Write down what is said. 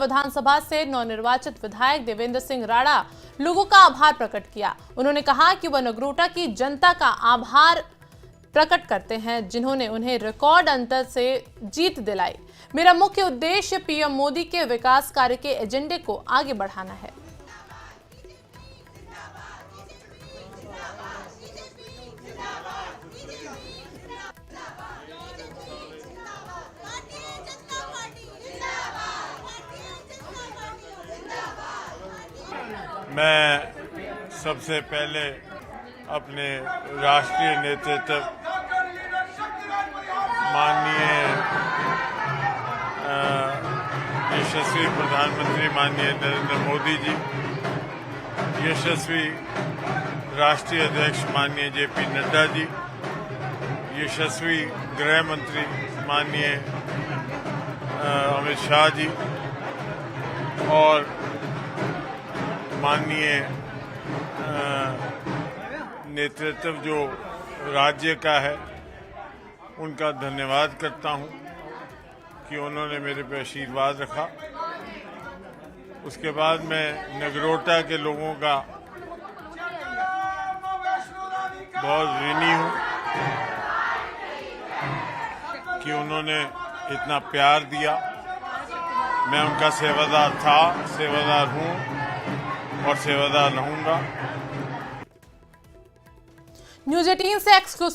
विधानसभा से नवनिर्वाचित विधायक देवेंद्र सिंह राणा लोगों का आभार प्रकट किया। उन्होंने कहा कि वह नगरोटा की जनता का आभार प्रकट करते हैं, जिन्होंने उन्हें रिकॉर्ड अंतर से जीत दिलाई। मेरा मुख्य उद्देश्य पीएम मोदी के विकास कार्य के एजेंडे को आगे बढ़ाना है। मैं सबसे पहले अपने राष्ट्रीय नेतृत्व माननीय यशस्वी प्रधानमंत्री माननीय नरेंद्र मोदी जी, यशस्वी राष्ट्रीय अध्यक्ष माननीय जेपी नड्डा जी, यशस्वी गृह मंत्री माननीय अमित शाह जी और माननीय नेतृत्व जो राज्य का है, उनका धन्यवाद करता हूं कि उन्होंने मेरे पे आशीर्वाद रखा। उसके बाद मैं नगरोटा के लोगों का बहुत ऋणी हूं कि उन्होंने इतना प्यार दिया। मैं उनका सेवादार था, सेवादार हूं और सेवादार रहूंगा। न्यूज़ 18 से एक्सक्लूसिव